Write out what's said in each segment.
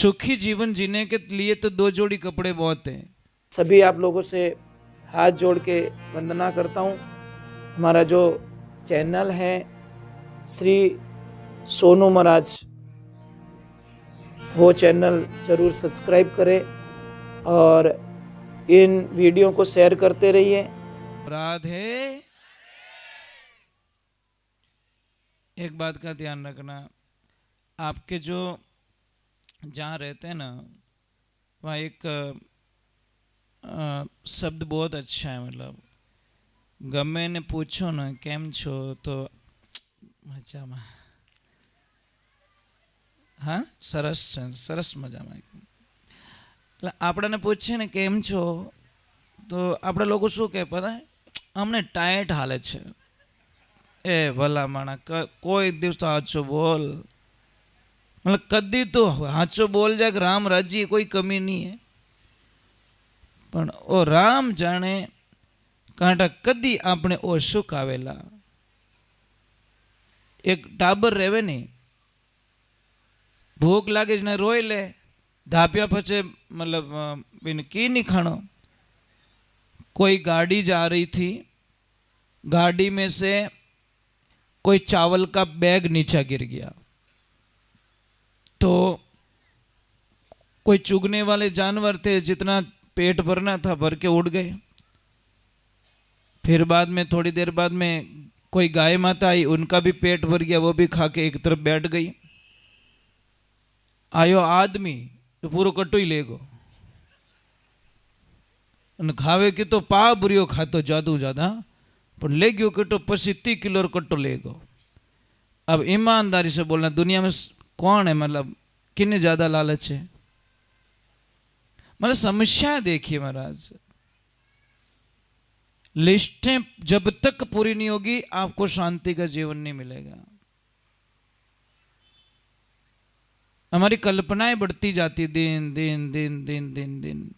सुखी जीवन जीने के लिए तो दो जोड़ी कपड़े बहुत हैं। सभी आप लोगों से हाथ जोड़ के वंदना करता हूँ। हमारा जो चैनल है श्री सोनू महाराज, वो चैनल ज़रूर सब्सक्राइब करें और इन वीडियो को शेयर करते रहिए। राधे। एक बात का ध्यान रखना, आपके जो जहाँ रहते हैं ना, वहाँ एक शब्द बहुत अच्छा है। मतलब गमे ने पूछो ना केम छो तो मजामा, हाँ सरस सरस मजामा। એટલે આપણને પૂછે ને કેમ છો તો આપણે લોકો શું કહે પતા હે, અમને ટાઈટ હાલે છે। એ ભલા માણા કોઈ દિવસ તો સાચો બોલ, मतलब कदी तो साचो बोल जाए कि राम राजी कोई कमी नहीं है, पण ओ राम जाने कांटा कदी आपने ओ सुख आवेला। एक टाबर रेवे नहीं, भूख लागे ने रोई ले, धापिया पचे मतलब बिन की नहीं खानो। कोई गाड़ी जा रही थी, गाड़ी में से कोई चावल का बैग नीचे गिर गया तो कोई चुगने वाले जानवर थे, जितना पेट भरना था भर के उड़ गए। फिर बाद में थोड़ी देर बाद में कोई गाय माता आई, उनका भी पेट भर गया, वो भी खा के एक तरफ बैठ गई। आयो आदमी तो पूरो कट्टो ही लेगो, खावे की तो पा बुरियो खातो जादू ज्यादा, पर ले गयो कट्टो पसी 30 किलो कट्टो लेगो। अब ईमानदारी से बोलना, दुनिया में कौन है मतलब किन्ने ज्यादा लालच है? मतलब समस्या देखिए महाराज, लिस्टें जब तक पूरी नहीं होगी आपको शांति का जीवन नहीं मिलेगा। हमारी कल्पनाएं बढ़ती जाती दिन दिन दिन दिन दिन दिन।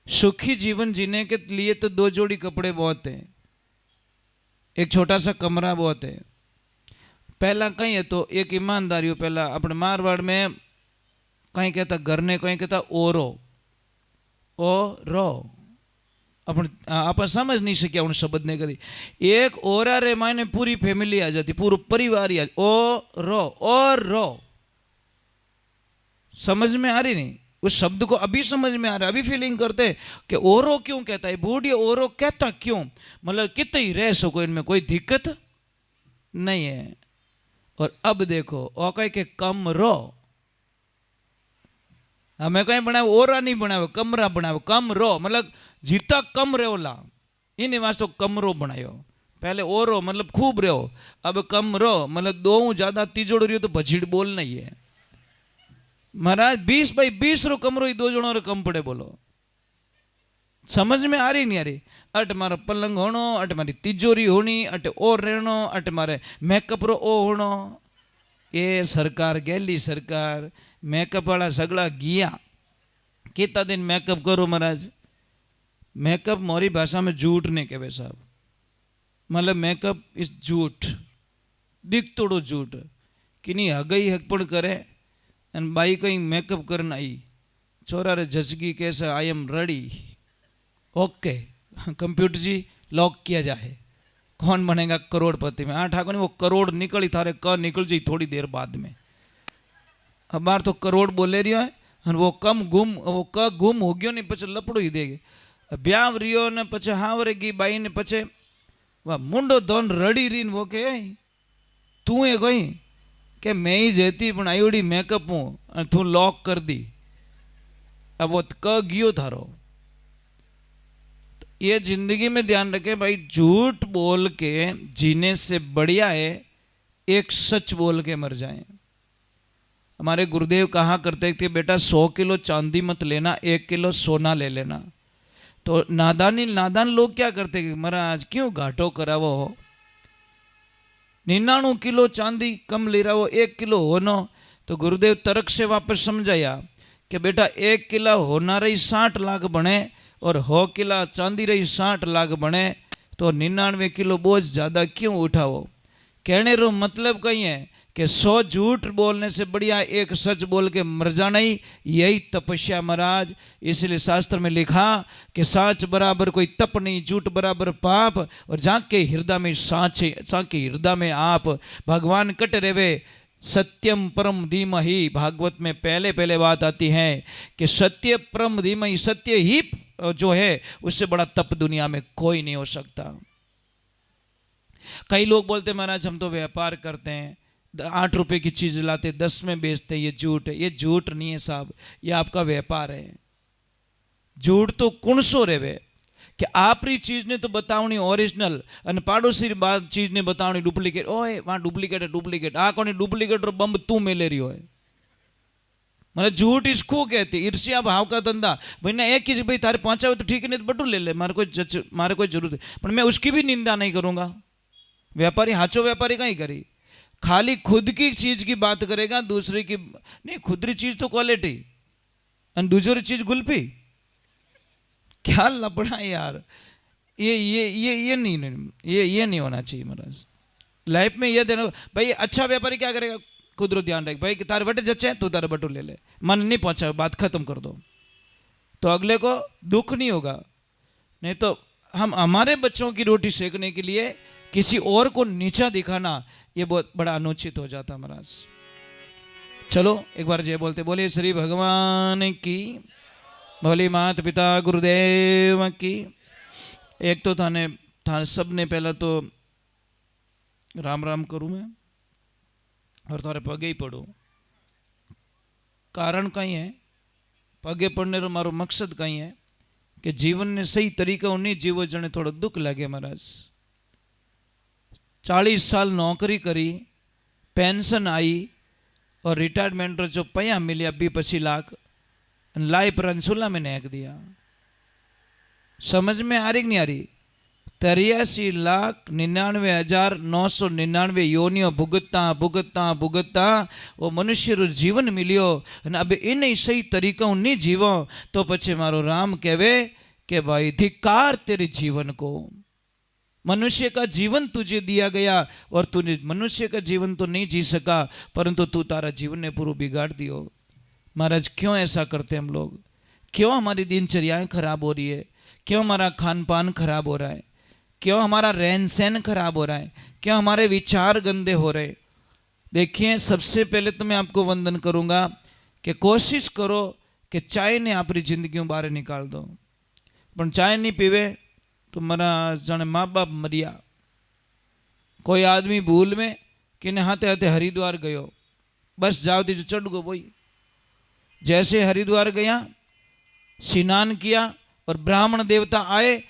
सुखी जीवन जीने के लिए तो दो जोड़ी कपड़े बहुत हैं, एक छोटा सा कमरा बहुत है। पहला कहीं है तो एक ईमानदारी हो, पहला अपने मारवाड़ में कहीं कहता घर ने, कहीं कहता ओरो ओ रो, अपन आप समझ नहीं सकिया उन शब्द ने कभी। एक ओरा रे मायने पूरी फैमिली आ जाती, पूरा परिवार आ, ओ रो और रो। समझ में आ रही नहीं? उस शब्द को अभी समझ में आ रहा है, अभी फीलिंग करते कि ओरो क्यों कहता है, बूढ़ी ओरो कहता क्यों, मतलब कितने ही रह सको, इनमें कोई दिक्कत नहीं है। और अब देखो ओ कहे के कमरो, हमें कहीं बनाओ ओरा नहीं बनाओ, कमरा बनाओ, कमरो मतलब जीता कम रहो ला, इन वास्तव कमरो बनायो। पहले ओरो मतलब खूब रहो, अब कमरो मतलब दो ज्यादा तीजोड़ रही तो भजीड़ बोल नहीं है महाराज। 20 बाई 20 रो कमरो ही दो जणों रे कम पड़े, बोलो समझ में आ रही नहीं आ रही? अट मारा पलंग होनो, अट मारी तिजोरी होनी, अट और रहनो, अट मारे मेकअप रो ओ होनो। ये सरकार गेली सरकार, मेकअप वाला सगड़ा गया, कितना दिन मेकअप करो महाराज? मेकअप मोरी भाषा में झूठ नहीं कहवे साहब, मतलब मेकअप इज झूठ, दिख तोड़ो झूठ कि नहीं। हगई हकपण करे एंड बाई कहीं मेकअप करना आई, छोरा रे जसगी कैसे I am ready, okay computer जी लॉक किया जाए, कौन बनेगा करोड़पति में? हाँ ठाकुर वो करोड़ निकली थारे क निकल जाए थोड़ी देर बाद में। अब बार तो करोड़ बोले रही है, वो कम गुम, वो क गुम हो गयो नहीं, पचे लपड़ो ही देगे। ब्याह रियो ने पचे हावरेगी बाई ने, पचे वह मुंडो दोन रड़ी रीन वो के तू है गई के मैं ही जेती पण आयोडी मेकअप हूँ तू लॉक कर दी। अब वो क गयो थारो। ये जिंदगी में ध्यान रखे भाई, झूठ बोल के जीने से बढ़िया है एक सच बोल के मर जाए। हमारे गुरुदेव कहा करते थे, बेटा 100 किलो चांदी मत लेना, 1 किलो सोना ले लेना। तो नादान लोग क्या करते कि महाराज क्यों घाटो करावो हो, 99 किलो चांदी कम ले रहा हो, 1 किलो होनो। तो गुरुदेव तर्क से वापस समझाया कि बेटा 1 किला होना रही 60 लाख बने और हो किला चांदी रही 60 लाख बने, तो 99 किलो बोझ ज़्यादा क्यों उठाओ। कहने रो मतलब कहीं है कि 100 झूठ बोलने से बढ़िया एक सच बोल के मर जाना ही यही तपस्या महाराज। इसलिए शास्त्र में लिखा कि साच बराबर कोई तप नहीं, झूठ बराबर पाप, और जाके हृदय में साच, जाके हृदय में आप भगवान कट रेवे। सत्यम परम धीमहि, भागवत में पहले पहले बात आती है कि सत्य परम धीमहि, सत्य ही जो है उससे बड़ा तप दुनिया में कोई नहीं हो सकता। कई लोग बोलते महाराज हम तो व्यापार करते हैं, 8 रुपए की चीज लाते 10 में बेचते, ये झूठ है। ये झूठ नहीं है साहब, ये आपका व्यापार है। झूठ तो कौन सो रेवे कि आपरी चीज ने तो बतावनी ओरिजिनल અને પાડોશી બાદ चीज ने बतावनी डुप्लीकेट। ओए वहां डुप्लीकेट है, डुप्लीकेट आ कोनी डुप्लीकेट रो बम तू मेले रही होए। मतलब झूठ इसको कहते, ईर्ष्या भाव का धंधा। भाई ना एक चीज भाई तारे पहुंचावे तो ठीक है, नहीं तो बटू ले ले, मारे कोई जरूरत है, पर मैं उसकी भी निंदा नहीं करूंगा। व्यापारी हाचो व्यापारी कहीं करी, खाली खुद की चीज की बात करेगा, दूसरे की नहीं। खुद की चीज तो क्वालिटी और दूसरी चीज गुल्फी, क्या लपड़ा है यार। ये नहीं होना चाहिए महाराज। लाइफ में ये देना भाई। अच्छा व्यापारी क्या करेगा, खुद रो ध्यान रख भाई कि तारे बटे जचे तू तारे बटू ले ले, मन नहीं पहुंचा बात खत्म कर दो, तो अगले को दुख नहीं होगा। नहीं तो हम हमारे बच्चों की रोटी सेकने के लिए किसी और को नीचा दिखाना, ये बहुत बड़ा अनुचित हो जाता महाराज। चलो एक बार जय बोलते, बोले श्री भगवान की, बोली माता पिता गुरुदेव की। एक तो थाने सब ने पहला तो राम राम करूं मैं और थारे पगे ही पढ़ो। कारण कहीं है पगे पड़ने रो मारो मकसद कहीं है कि जीवन ने सही तरीका नहीं जीवो जने थोड़ा दुख लगे महाराज। 40 साल नौकरी करी, पेंशन आई और रिटायरमेंट जो पया मिलिया 20-25 लाख लाई परंसुला में नेक दिया। समझ में आ रही कि नहीं आ रही? 83,99,999 योनियों भुगतना भुगतना भुगतना वो मनुष्य रो जीवन मिलियो। अब इन सही तरीका नहीं जीवो तो पछे मारो राम कहवे कि भाई धिक्कार तेरे जीवन को। मनुष्य का जीवन तुझे दिया गया और तूने मनुष्य का जीवन तो नहीं जी सका, परंतु तू तारा जीवन ने पूरा बिगाड़ दियो। महाराज क्यों ऐसा करते हम लोग? क्यों हमारी दिनचर्याएं खराब हो रही है? क्यों हमारा खान पान खराब हो रहा है? क्यों हमारा रहन सहन खराब हो रहा है? क्यों हमारे विचार गंदे हो रहे? देखिए सबसे पहले तो मैं आपको वंदन करूंगा कि कोशिश करो कि चाय ने आपकी जिंदगी बाहर निकाल दो। पर चाय नहीं पीवे तो मारा जाने माँ बाप मरिया। कोई आदमी भूल में कि ने हाथे हाथे हरिद्वार गयो, बस जाओ दीजिए चढ़ गो वही। जैसे हरिद्वार गया, स्नान किया और ब्राह्मण देवता आए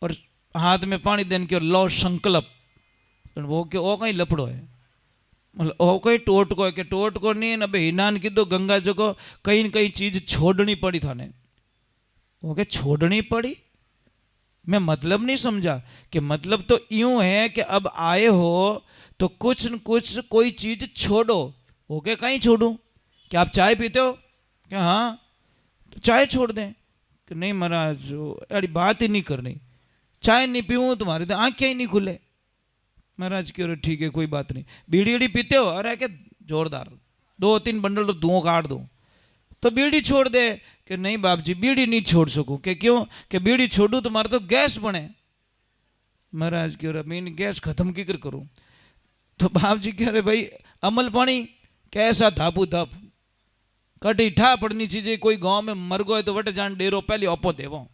और हाथ में पानी देने के लो संकल्प, वो के ओ कहीं लपड़ो है, मतलब ओ कहीं टोटको है कि टोटको नहीं न भाई हिनान की दो गंगा जी को कहीं न कहीं चीज छोड़नी पड़ी थाने। वो के छोड़नी पड़ी, मैं मतलब नहीं समझा कि मतलब तो यूं है कि अब आए हो तो कुछ न कुछ कोई चीज छोड़ो। वो के कहीं छोड़ूं? क्या आप चाय पीते हो? क्या हाँ, तो चाय छोड़ दें कि नहीं महाराज अरे बात ही नहीं करनी, चाय नहीं पीऊँ तुम्हारे तो आँखें ही नहीं खुले। महाराज क्यों? ठीक है कोई बात नहीं। बीड़ी पीते हो? अरे क्या जोरदार 2-3 बंडल तो धुआं काट दूँ, तो बीड़ी छोड़ दे कि नहीं बाप जी बीड़ी नहीं छोड़ सकूं। कि क्यों? कि बीड़ी छोड़ूं तो मारा तो गैस बने। महाराज क्यों? मैं गैस खत्म की कर करूं? तो बाप जी कह रहे भाई अमल पानी कैसा धापू धाप कटी ठा पड़नी चीजें। कोई गांव में मर गए तो वटे जान डेरो पहले अपो देवो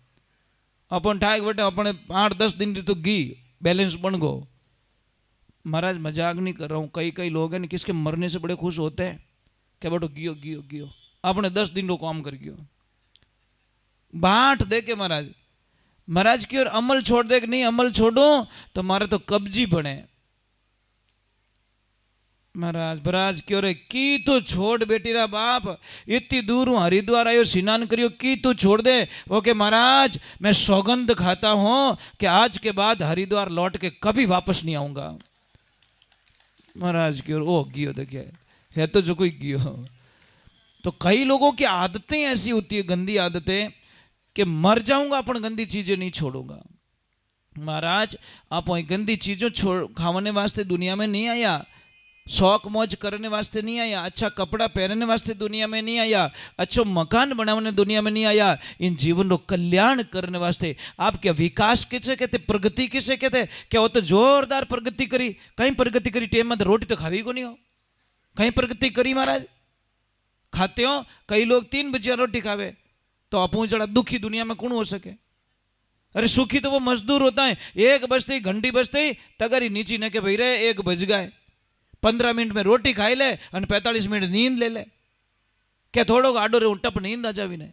अपन ठाक वटे अपने 8-10 दिन तो घी बैलेंस बन गो। महाराज मजाक नहीं कर रहा हूँ। कई लोग हैं किसके मरने से बड़े खुश होते हैं क्या बटो गियो गियो गियो अपने 10 दिन रो काम कर गयो बाट दे के। महाराज की और अमल छोड़ दे कि नहीं अमल छोड़ो तो मारे तो कब्जी बने। महाराज की और की तो छोड़ बेटी रा बाप, इतनी दूर हूं हरिद्वार आयो स्नान करियो की तू छोड़ दे। वो के महाराज मैं सौगंध खाता हूं कि आज के बाद हरिद्वार लौट के कभी वापस नहीं आऊंगा। महाराज की और ओ गियो देखिए है तो जो कोई गियो। तो कई लोगों की आदतें ऐसी होती है गंदी आदतें कि मर जाऊंगा अपन गंदी चीजें नहीं छोड़ूंगा। महाराज आप वही गंदी चीजों छोड़ खाने वास्ते दुनिया में नहीं आया। शौक मौज करने वास्ते नहीं आया, अच्छा कपड़ा पहनने वास्ते दुनिया में नहीं आया, अच्छो मकान बनाने दुनिया में नहीं आया, इन जीवन रो कल्याण करने वास्ते। आप क्या विकास किसे कहते, प्रगति किसे कहते? क्या वो तो जोरदार प्रगति करी, कहीं प्रगति करी टेम में तो रोटी तो खावी को नहीं हो, कहीं प्रगति करी महाराज? खाते हो कई लोग 3 बजे रोटी खावे, तो अपू जरा दुखी दुनिया में कौन हो सके? अरे सुखी तो वो मजदूर होता है, 1 बजते ही घंटी बजते ही तगारी नीची न के भाई रे 1 बज गए, 15 मिनट में रोटी खाई ले और 45 मिनट नींद ले ले। क्या थोड़ो आडो रे टप नींद आ जावी ने,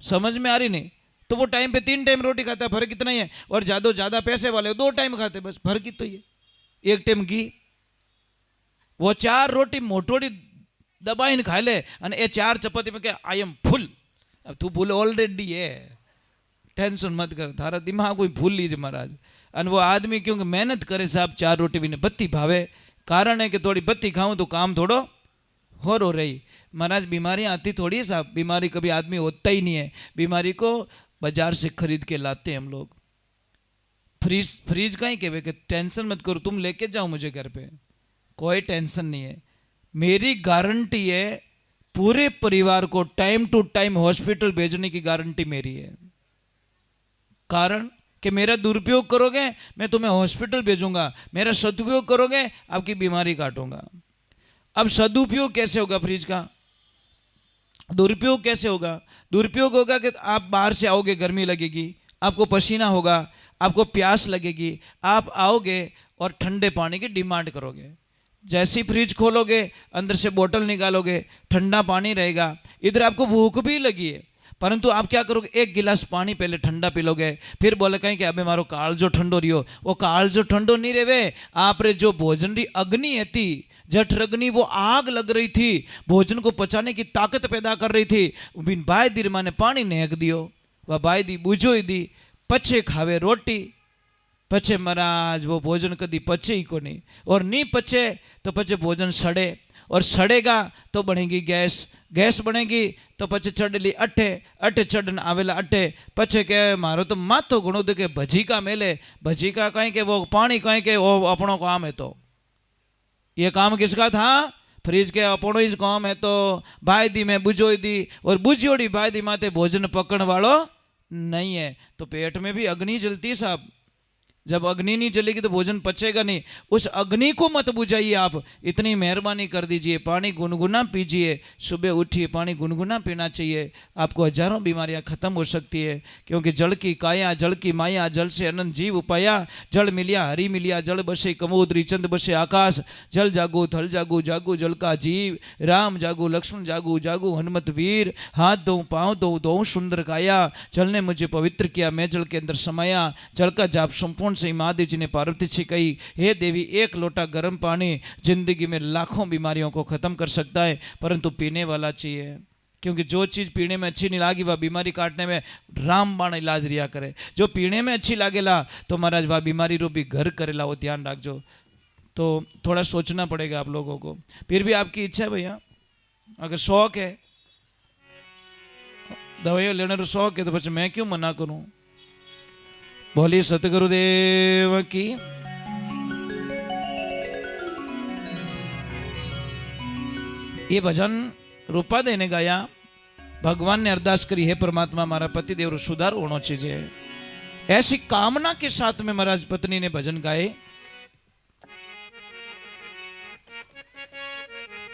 समझ में आ रही नहीं? तो वो टाइम पे 3 टाइम रोटी खाता है, फर्क कितना ही है। और ज्यादा पैसे वाले 2 टाइम खाते, बस फर्क ही तो ये 1 टाइम घी, वो 4 रोटी मोटोड़ी दबाई खा ले और ये 4 चपाती में क्या आई एम फुल। अब तू फुल ऑलरेडी है, टेंशन मत कर, थारा दिमाग कोई भूल लीजिए महाराज। और वो आदमी क्योंकि मेहनत करे साहब, 4 रोटी भी ने बत्ती भावे, कारण है कि थोड़ी बत्ती खाऊं तो काम थोड़ो हो रही। महाराज बीमारियां आती थोड़ी है साहब, बीमारी कभी आदमी होता ही नहीं है, बीमारी को बाजार से खरीद के लाते हैं हम लोग। फ्रीज कहीं के कि टेंशन मत करो, तुम लेके जाओ मुझे घर पे, कोई टेंशन नहीं है। मेरी गारंटी है पूरे परिवार को टाइम टू टाइम हॉस्पिटल भेजने की गारंटी मेरी है। कारण कि मेरा दुरुपयोग करोगे मैं तुम्हें हॉस्पिटल भेजूंगा, मेरा सदुपयोग करोगे आपकी बीमारी काटूंगा। अब सदुपयोग कैसे होगा फ्रिज का? दुरुपयोग कैसे होगा? दुरुपयोग होगा कि आप बाहर से आओगे, गर्मी लगेगी, आपको पसीना होगा, आपको प्यास लगेगी, आप आओगे और ठंडे पानी की डिमांड करोगे। जैसे ही फ्रिज खोलोगे अंदर से बोतल निकालोगे, ठंडा पानी रहेगा, इधर आपको भूख भी लगी है, परंतु आप क्या करोगे, 1 गिलास पानी पहले ठंडा पी लोगे, फिर बोले कहीं कि अबे मारो काल जो ठंडो रियो, वो काल जो ठंडो नहीं रेवे, आप रे जो भोजन री अग्नि थी, जठ अग्नि, वो आग लग रही थी, भोजन को पचाने की ताकत पैदा कर रही थी, बिन बाय दी माने पानी नेक दियो, वह बाय दी बुझो दी, पछे खावे रोटी, पछे महाराज वो भोजन कदी पचे ही को नहीं, और नहीं पचे तो पचे भोजन सड़े, और सड़ेगा तो बनेगी गैस, गैस बनेगी तो पछे चढ़ेली अठे, अठे चढ़न आवेला अठे, पछे के मारो तो माथो घणो दे के भजीका मेले, भजीका कहीं के वो पानी कहीं के वो अपनो काम है, तो ये काम किसका था? फ्रिज के अपनो ही काम है। तो भाई दी में बुझोई दी, और बुझियोड़ी भाई दी माते भोजन पकड़ वालो नहीं है, तो पेट में भी अग्नि जलती है साहब। जब अग्नि नहीं जलेगी तो भोजन पचेगा नहीं, उस अग्नि को मत बुझाइए आप, इतनी मेहरबानी कर दीजिए, पानी गुनगुना पीजिए, सुबह उठिए पानी गुनगुना पीना चाहिए, आपको हजारों बीमारियां खत्म हो सकती है। क्योंकि जल की काया जल की माया, जल से अनंत जीव उपाया, जल मिलिया हरि मिलिया, जल बसे कमोदरी चंद बसे आकाश, जल जागो थल जागो जागो जल का जीव, राम जागो लक्ष्मण जागो जागो हनुमत वीर, हाथ दो पाँव दो सुंदर काया, जल ने मुझे पवित्र किया, मैं जल के अंदर समाया, जल का जाप संपूर्ण से महादेव जी ने पार्वती से कही, हे देवी 1 लोटा गर्म पानी जिंदगी में लाखों बीमारियों को खत्म कर सकता है, परंतु पीने वाला चाहिए। क्योंकि जो चीज़ पीने में अच्छी नहीं लागी वह बीमारी काटने में रामबाण इलाज रिया करे, जो पीने में अच्छी लागेला तो महाराज वह बीमारी रो भी घर करेला, वो ध्यान रखो। तो थोड़ा सोचना पड़ेगा आप लोगों को। फिर भी आपकी इच्छा है भैया, अगर शौक है दवाइयाँ लेने का शौक है तो बस मैं क्यों मना करूँ। बोली सतगुरुदेव की। ये भजन रूपा दे ने गाया, भगवान ने अरदास करी, हे परमात्मा हमारा पति देव सुधार होना चाहिए। ऐसी कामना के साथ में महाराज पत्नी ने भजन गाए।